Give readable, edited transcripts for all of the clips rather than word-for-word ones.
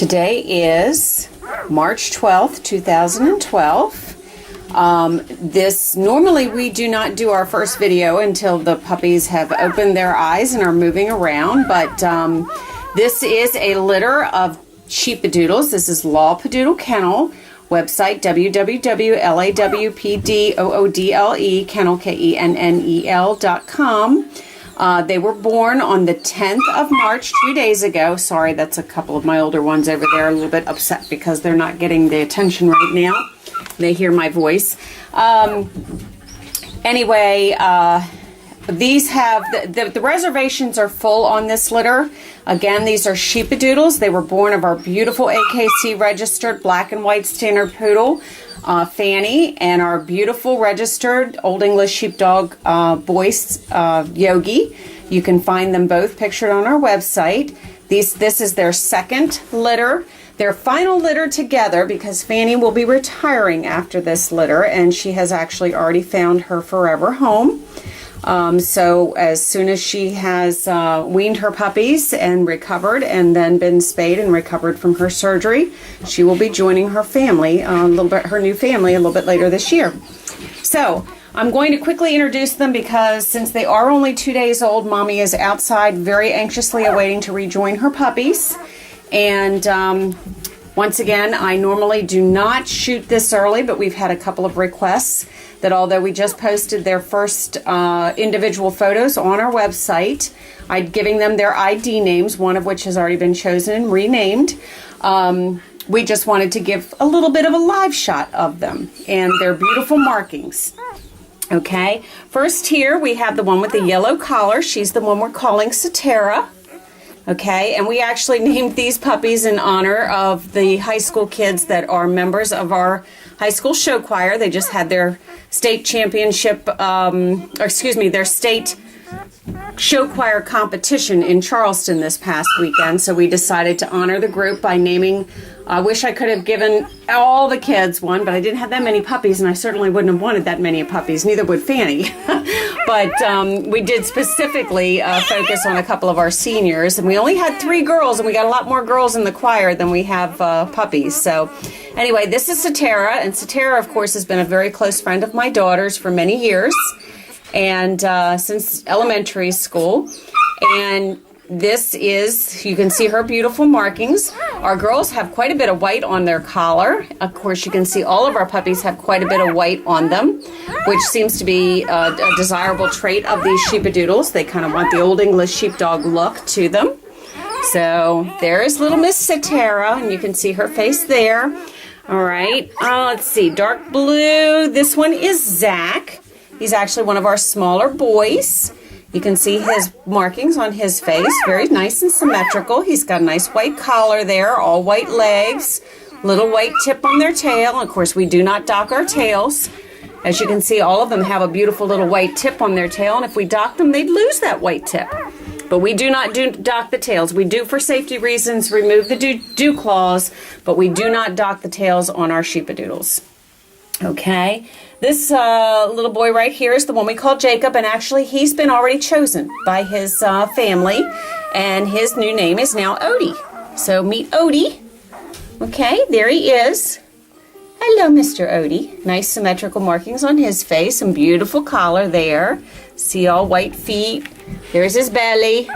Today is March 12th, 2012. Normally we do not do our first video until the puppies have opened their eyes and are moving around, but this is a litter of Sheepadoodles. This is Lawpadoodle Kennel. Website www.lawpdoodle kennel kennel.com. They were born on the 10th of March, 2 days ago. Sorry, that's a couple of my older ones over there a little bit upset because they're not getting the attention right now. They hear my voice. Anyway, these have, the reservations are full on this litter. Again, these are Sheepadoodles. They were born of our beautiful AKC registered black and white standard poodle, Phany, and our beautiful registered Old English sheepdog voice, Yoggi. You can find them both pictured on our website. This is their second litter. Their final litter together, because Phany will be retiring after this litter, and she has actually already found her forever home. So as soon as she has weaned her puppies and recovered and then been spayed and recovered from her surgery, she will be joining her family, her new family, a little bit later this year. So I'm going to quickly introduce them because since they are only 2 days old, Mommy is outside very anxiously awaiting to rejoin her puppies. And once again, I normally do not shoot this early, but we've had a couple of requests that although we just posted their first individual photos on our website, I'm giving them their ID names, one of which has already been chosen and renamed. We just wanted to give a little bit of a live shot of them and their beautiful markings. Okay, first here we have the one with the yellow collar. She's the one we're calling Satara. Okay, and we actually named these puppies in honor of the high school kids that are members of our high school show choir. They just had their state championship, their state show choir competition in Charleston this past weekend. So we decided to honor the group by naming, I wish I could have given all the kids one, but I didn't have that many puppies, and I certainly wouldn't have wanted that many puppies, neither would Phany. But we did specifically focus on a couple of our seniors, and we only had 3 girls, and we got a lot more girls in the choir than we have puppies. So anyway, this is Satara, and Satara, of course, has been a very close friend of my daughter's for many years, and since elementary school. And this is, you can see her beautiful markings. Our girls have quite a bit of white on their collar. Of course, you can see all of our puppies have quite a bit of white on them, which seems to be a desirable trait of these Sheepadoodles. They kind of want the Old English sheepdog look to them. So there's little Miss Satara, and you can see her face there. All right, let's see, dark blue. This one is Zach. He's actually one of our smaller boys. You can see his markings on his face, very nice and symmetrical. He's got a nice white collar there, all white legs, little white tip on their tail. Of course, we do not dock our tails. As you can see, all of them have a beautiful little white tip on their tail, and if we dock them, they'd lose that white tip. But we do not dock the tails. We do, for safety reasons, remove the dew claws, but we do not dock the tails on our Sheepadoodles. Okay, this little boy right here is the one we call Jacob, and actually he's been already chosen by his family, and his new name is now Odie. So meet Odie. Okay, there he is. Hello, Mr. Odie. Nice symmetrical markings on his face and beautiful collar there. See, all white feet. There's his belly.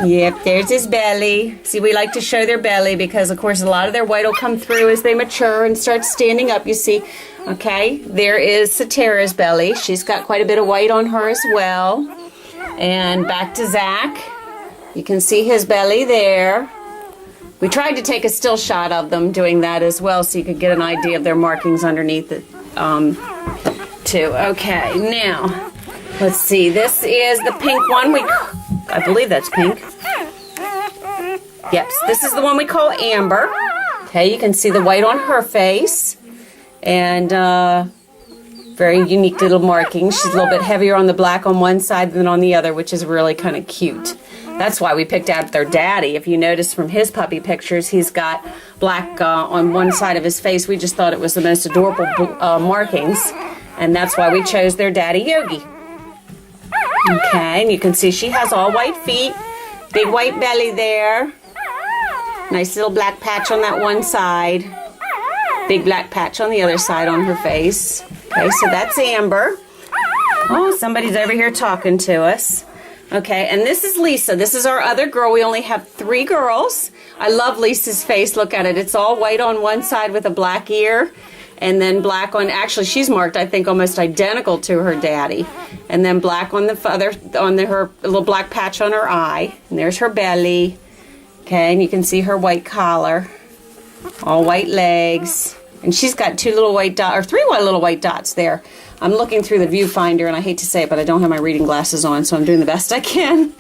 Yep, there's his belly. See, we like to show their belly because, of course, a lot of their white will come through as they mature and start standing up, you see. Okay, there is Satara's belly. She's got quite a bit of white on her as well. And back to Zach. You can see his belly there. We tried to take a still shot of them doing that as well so you could get an idea of their markings underneath it, too. Okay, now, let's see. This is the pink one. I believe that's pink. Yep, this is the one we call Amber. Okay, you can see the white on her face. And very unique little markings. She's a little bit heavier on the black on one side than on the other, which is really kind of cute. That's why we picked out their daddy. If you notice from his puppy pictures, he's got black on one side of his face. We just thought it was the most adorable markings. And that's why we chose their daddy, Yoggi. Okay, and you can see she has all white feet, big white belly there. Nice little black patch on that one side. Big black patch on the other side on her face. Okay, so that's Amber. Oh, somebody's over here talking to us. Okay, and this is Lisa. This is our other girl. We only have 3 girls. I love Lisa's face. Look at it. It's all white on one side with a black ear. And then black on, actually she's marked, I think, almost identical to her daddy. And then black on the other, her little black patch on her eye. And there's her belly. Okay, and you can see her white collar. All white legs. And she's got 2 little white dots, or 3 little white dots there. I'm looking through the viewfinder, and I hate to say it, but I don't have my reading glasses on, so I'm doing the best I can.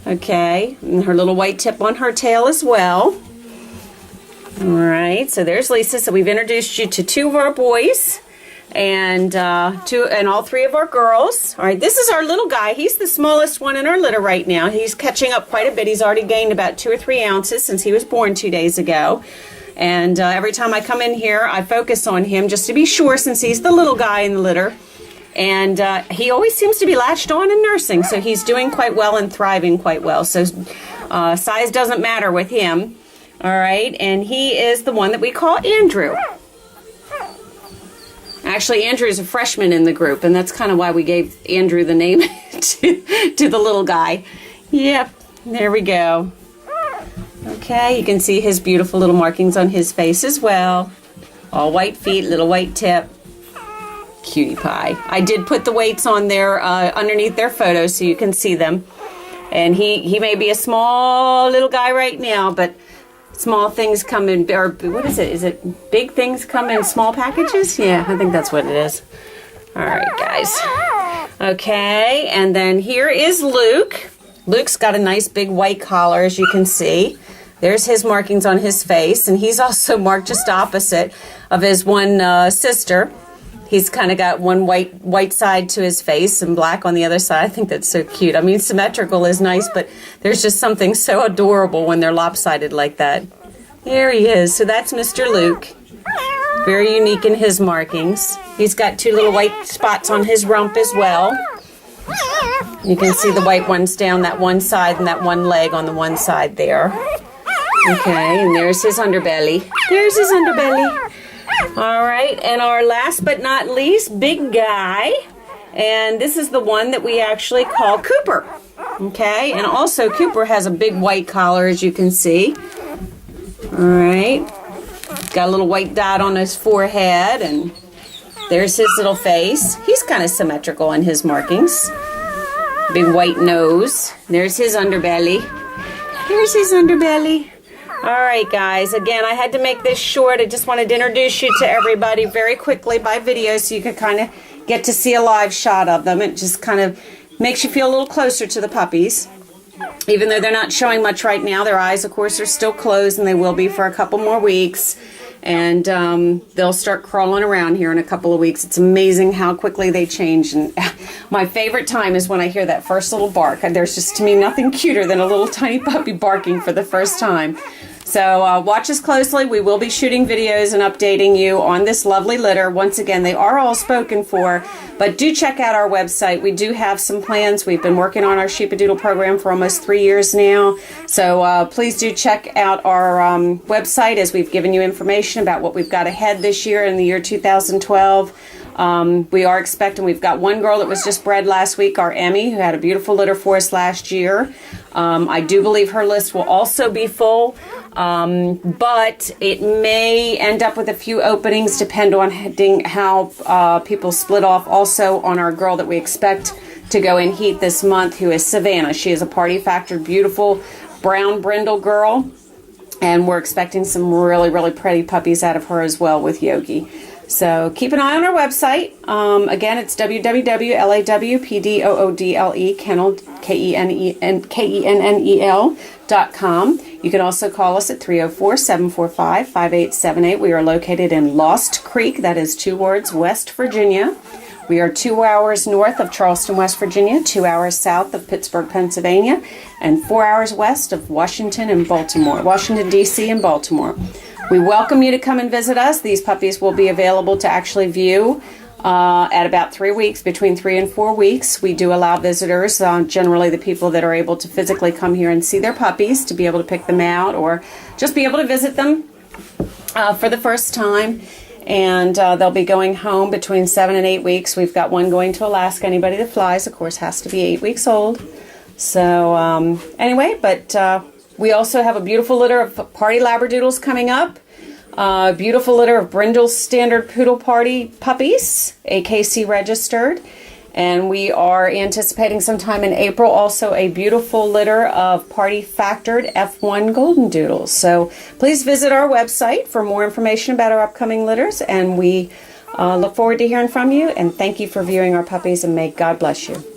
Okay, and her little white tip on her tail as well. All right, so there's Lisa. So we've introduced you to 2 of our boys and all 3 of our girls. All right, this is our little guy. He's the smallest one in our litter right now. He's catching up quite a bit. He's already gained about 2 or 3 ounces since he was born 2 days ago. And every time I come in here, I focus on him just to be sure, since he's the little guy in the litter. And he always seems to be latched on and nursing, so he's doing quite well and thriving quite well. So size doesn't matter with him. All right, and he is the one that we call Andrew. Actually, Andrew is a freshman in the group, and that's kind of why we gave Andrew the name to the little guy. Yep, there we go. Okay, you can see his beautiful little markings on his face as well. All white feet, little white tip. Cutie pie. I did put the weights on there underneath their photos so you can see them. And he may be a small little guy right now, but small things come in, or what is it? Is it big things come in small packages? Yeah, I think that's what it is. All right, guys. Okay, and then here is Luke. Luke's got a nice big white collar, as you can see. There's his markings on his face, and he's also marked just opposite of his one sister. He's kind of got one white side to his face and black on the other side. I think that's so cute. I mean, symmetrical is nice, but there's just something so adorable when they're lopsided like that. There he is. So that's Mr. Luke. Very unique in his markings. He's got 2 little white spots on his rump as well. You can see the white ones down that one side and that one leg on the one side there. Okay, and there's his underbelly. There's his underbelly. All right, and our last but not least, big guy. And this is the one that we actually call Cooper. Okay, and also Cooper has a big white collar, as you can see. All right, got a little white dot on his forehead, and there's his little face. He's kind of symmetrical in his markings. Big white nose. There's his underbelly. There's his underbelly. All right, guys. Again, I had to make this short. I just wanted to introduce you to everybody very quickly by video so you could kind of get to see a live shot of them. It just kind of makes you feel a little closer to the puppies. Even though they're not showing much right now, their eyes, of course, are still closed, and they will be for a couple more weeks. And they'll start crawling around here in a couple of weeks. It's amazing how quickly they change. And my favorite time is when I hear that first little bark. There's just, to me, nothing cuter than a little tiny puppy barking for the first time. So watch us closely. We will be shooting videos and updating you on this lovely litter. Once again, they are all spoken for, but do check out our website. We do have some plans. We've been working on our Sheepadoodle program for almost 3 years now. So please do check out our website, as we've given you information about what we've got ahead this year in the year 2012. We are expecting, we've got one girl that was just bred last week, our Emmy, who had a beautiful litter for us last year. I do believe her list will also be full, but it may end up with a few openings, depend on how people split off. Also on our girl that we expect to go in heat this month, who is Savannah. She is a party factor, beautiful brown brindle girl, and we're expecting some really, really pretty puppies out of her as well with Yoggi. So keep an eye on our website. Again, it's www.lawpdoodle kennel, KENNEL.com. You can also call us at 304-745-5878. We are located in Lost Creek, that is 2 words, West Virginia. We are 2 hours north of Charleston, West Virginia, 2 hours south of Pittsburgh, Pennsylvania, and 4 hours west of Washington, D.C. and Baltimore. We welcome you to come and visit us. These puppies will be available to actually view at about 3 weeks, between 3 and 4 weeks. We do allow visitors, generally the people that are able to physically come here and see their puppies, to be able to pick them out or just be able to visit them for the first time. And they'll be going home between 7 and 8 weeks. We've got one going to Alaska. Anybody that flies, of course, has to be 8 weeks old. So anyway, but we also have a beautiful litter of Party Labradoodles coming up. A beautiful litter of Brindle's Standard Poodle Party Puppies, AKC registered. And we are anticipating sometime in April also a beautiful litter of Party Factored F1 Golden Doodles. So please visit our website for more information about our upcoming litters. And we look forward to hearing from you. And thank you for viewing our puppies, and may God bless you.